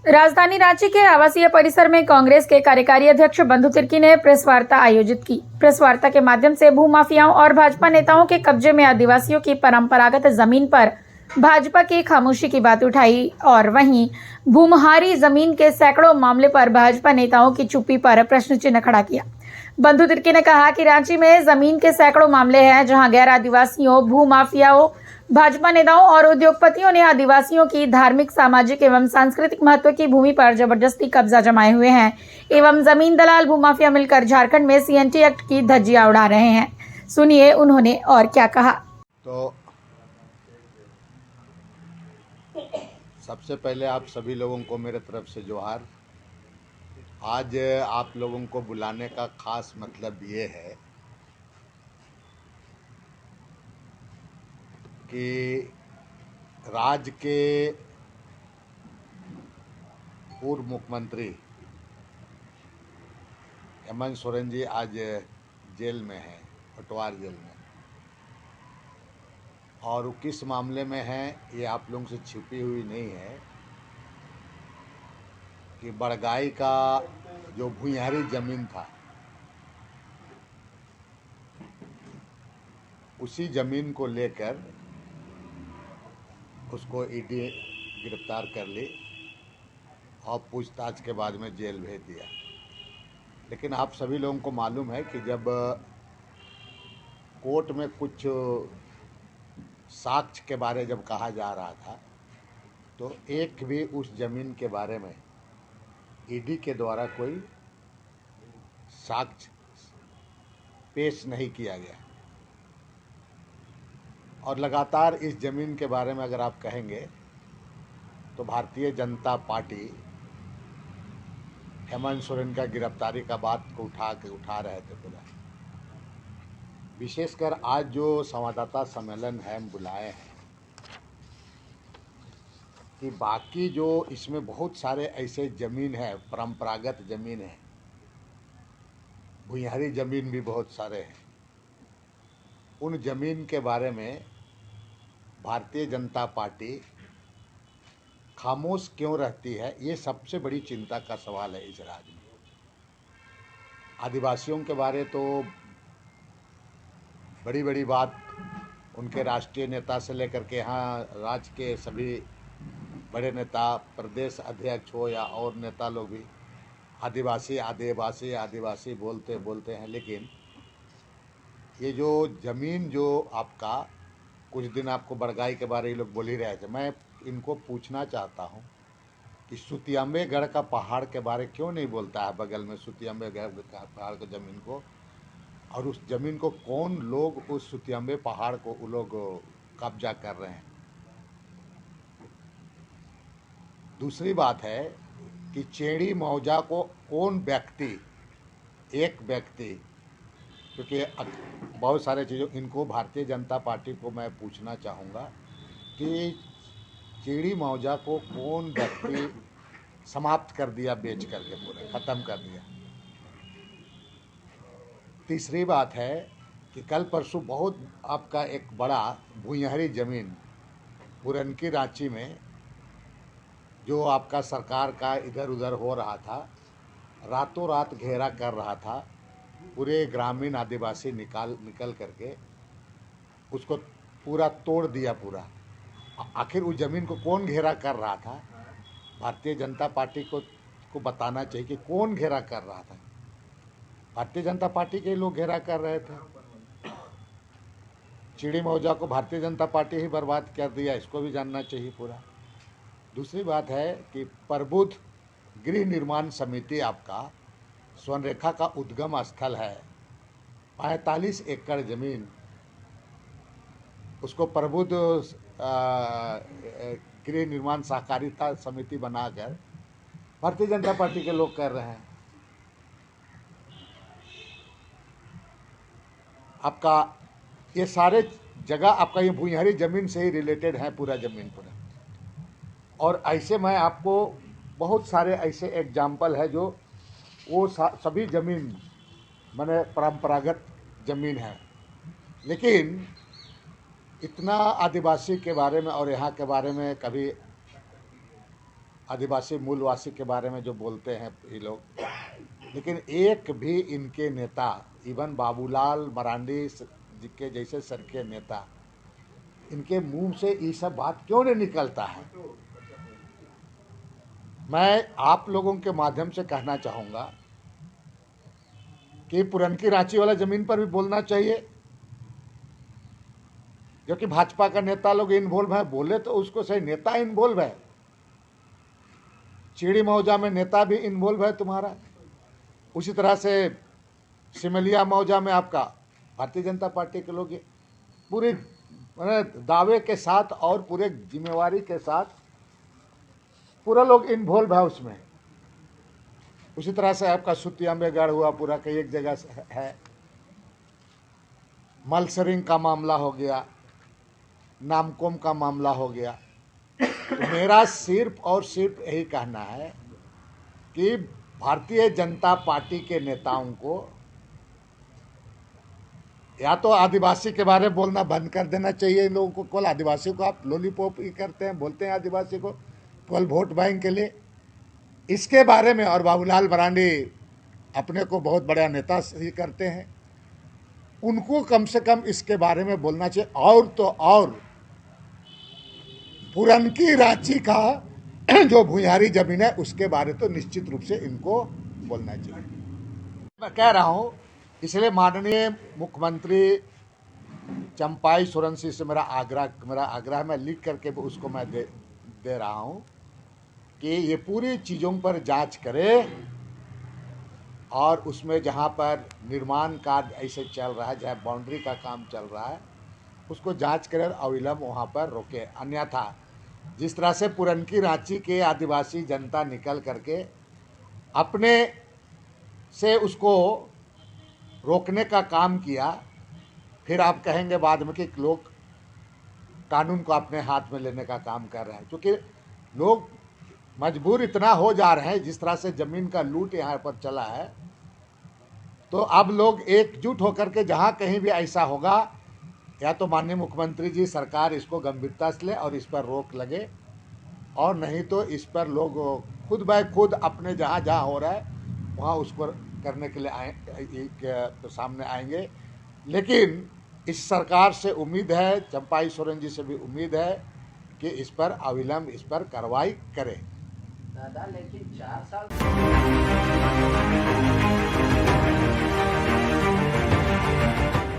राजधानी रांची के आवासीय परिसर में कांग्रेस के कार्यकारी अध्यक्ष बंधु तिर्की ने प्रेस वार्ता आयोजित की। प्रेस वार्ता के माध्यम से भूमाफियाओं और भाजपा नेताओं के कब्जे में आदिवासियों की परंपरागत जमीन पर भाजपा की खामोशी की बात उठाई और वहीं भूमहारी जमीन के सैकड़ों मामले पर भाजपा नेताओं की चुप्पी पर प्रश्न चिन्ह खड़ा किया। बंधु तिर्की ने कहा कि रांची में जमीन के सैकड़ों मामले हैं जहां गैर आदिवासियों, भूमाफियाओं, भाजपा नेताओं और उद्योगपतियों ने आदिवासियों की धार्मिक, सामाजिक एवं सांस्कृतिक महत्व की भूमि पर जबरदस्ती कब्जा जमाए हुए हैं एवं जमीन दलाल भूमाफिया मिलकर झारखंड में सीएनटी एक्ट की धज्जियां उड़ा रहे हैं। सुनिए उन्होंने और क्या कहा। तो सबसे पहले आप सभी लोगों को मेरे तरफ से जोहार। आज आप लोगों को बुलाने का खास मतलब ये है कि राज्य के पूर्व मुख्यमंत्री हेमंत सोरेन जी आज जेल में हैं, पटवार जेल में, और वो किस मामले में हैं ये आप लोगों से छिपी हुई नहीं है कि बड़गाई का जो भुइयारी जमीन था उसी जमीन को लेकर उसको ईडी गिरफ्तार कर ली और पूछताछ के बाद में जेल भेज दिया। लेकिन आप सभी लोगों को मालूम है कि जब कोर्ट में कुछ साक्ष्य के बारे जब कहा जा रहा था तो एक भी उस जमीन के बारे में ईडी के द्वारा कोई साक्ष्य पेश नहीं किया गया। और लगातार इस जमीन के बारे में अगर आप कहेंगे तो भारतीय जनता पार्टी हेमंत सोरेन का गिरफ्तारी का बात को उठा रहे थे पूरा। विशेषकर आज जो संवाददाता सम्मेलन है हम बुलाए हैं कि बाकी जो इसमें बहुत सारे ऐसे जमीन है, परंपरागत जमीन है, भुइयारी जमीन भी बहुत सारे हैं, उन जमीन के बारे में भारतीय जनता पार्टी खामोश क्यों रहती है, ये सबसे बड़ी चिंता का सवाल है इस राज्य में। आदिवासियों के बारे तो बड़ी बड़ी बात उनके राष्ट्रीय नेता से लेकर के यहाँ राज्य के सभी बड़े नेता, प्रदेश अध्यक्ष हो या और नेता लोग भी आदिवासी आदिवासी आदिवासी बोलते बोलते हैं। लेकिन ये जो ज़मीन जो आपका कुछ दिन आपको बड़गाई के बारे में लोग बोल ही रहे थे, मैं इनको पूछना चाहता हूँ कि सुतियाम्बेगढ़ का पहाड़ के बारे क्यों नहीं बोलता है बगल में सुतियाम्बेगढ़ का पहाड़ की ज़मीन को, और उस ज़मीन को कौन लोग उस सुतियाम्बे पहाड़ को वो लोग कब्जा कर रहे हैं। दूसरी बात है कि चेड़ी मौजा को कौन व्यक्ति, एक व्यक्ति, क्योंकि बहुत सारे चीज़ों इनको भारतीय जनता पार्टी को मैं पूछना चाहूँगा कि चेड़ी मौजा को कौन व्यक्ति समाप्त कर दिया, बेच करके पूरे ख़त्म कर दिया। तीसरी बात है कि कल परसों बहुत आपका एक बड़ा भुइयारी ज़मीन पुरनकी रांची में जो आपका सरकार का इधर उधर हो रहा था, रातों रात घेरा कर रहा था, पूरे ग्रामीण आदिवासी निकल करके उसको पूरा तोड़ दिया पूरा। आखिर उस ज़मीन को कौन घेरा कर रहा था, भारतीय जनता पार्टी को बताना चाहिए कि कौन घेरा कर रहा था। भारतीय जनता पार्टी के लोग घेरा कर रहे थे। चिड़ी मौजा को भारतीय जनता पार्टी ही बर्बाद कर दिया, इसको भी जानना चाहिए पूरा। दूसरी बात है कि प्रबुद्ध गृह निर्माण समिति आपका स्वर्णरेखा का उद्गम स्थल है, 45 एकड़ ज़मीन उसको प्रबुद्ध गृह निर्माण सहकारिता समिति बनाकर भारतीय जनता पार्टी के लोग कर रहे हैं। आपका ये सारे जगह आपका ये भुइयारी ज़मीन से ही रिलेटेड है पूरा ज़मीन पूरा। और ऐसे मैं आपको बहुत सारे ऐसे एग्जाम्पल है जो वो सभी ज़मीन माने परंपरागत ज़मीन है, लेकिन इतना आदिवासी के बारे में और यहाँ के बारे में कभी आदिवासी मूलवासी के बारे में जो बोलते हैं ये लोग, लेकिन एक भी इनके नेता, इवन बाबूलाल मरांडी जी के जैसे सर के नेता, इनके मुंह से ये सब बात क्यों नहीं निकलता है। मैं आप लोगों के माध्यम से कहना चाहूँगा कि पुरनकी रांची वाला जमीन पर भी बोलना चाहिए, क्योंकि भाजपा का नेता लोग इन्वॉल्व है, बोले तो उसको सही, नेता इन्वॉल्व है। चिड़ी मौजा में नेता भी इन्वॉल्व है तुम्हारा, उसी तरह से सिमलिया मौजा में आपका भारतीय जनता पार्टी के लोग पूरे दावे के साथ और पूरे जिम्मेवारी के साथ पूरा लोग इन्वॉल्व है उसमें। उसी तरह से आपका सुतियाम्बेगढ़ हुआ पूरा कई एक जगह से है, मलसरिंग का मामला हो गया, नामकोम का मामला हो गया। तो मेरा सिर्फ और सिर्फ यही कहना है कि भारतीय जनता पार्टी के नेताओं को या तो आदिवासी के बारे में बोलना बंद कर देना चाहिए इन लोगों को। केवल आदिवासी को आप लॉलीपॉप ही करते हैं, बोलते हैं आदिवासी को केवल वोट बैंक के लिए, इसके बारे में। और बाबूलाल मरांडी अपने को बहुत बड़ा नेता ही करते हैं, उनको कम से कम इसके बारे में बोलना चाहिए। और तो और पुरनकी रांची का जो भुयारी जमीन है उसके बारे तो निश्चित रूप से इनको बोलना चाहिए। मैं कह रहा हूं, इसलिए माननीय मुख्यमंत्री चंपाई सोरेन सिंह से मेरा आग्रह मैं लिख करके उसको मैं दे रहा हूं कि ये पूरी चीज़ों पर जांच करे, और उसमें जहां पर निर्माण कार्य ऐसे चल रहा है, जहां बाउंड्री का काम चल रहा है, उसको जांच करे और अविलंब वहां पर रोके। अन्यथा जिस तरह से पुरनकी रांची के आदिवासी जनता निकल करके अपने से उसको रोकने का काम किया, फिर आप कहेंगे बाद में कि लोग कानून को अपने हाथ में लेने का काम कर रहे हैं। क्योंकि लोग मजबूर इतना हो जा रहे हैं, जिस तरह से ज़मीन का लूट यहाँ पर चला है, तो अब लोग एकजुट होकर के जहाँ कहीं भी ऐसा होगा, या तो माननीय मुख्यमंत्री जी सरकार इसको गंभीरता से ले और इस पर रोक लगे, और नहीं तो इस पर लोग खुद ब खुद अपने जहाँ जहाँ हो रहा है वहाँ उस पर करने के लिए तो सामने आएंगे। लेकिन इस सरकार से उम्मीद है, चंपाई सोरेन जी से भी उम्मीद है कि इस पर अविलंब इस पर कार्रवाई करें। दादा लेकिन 4 साल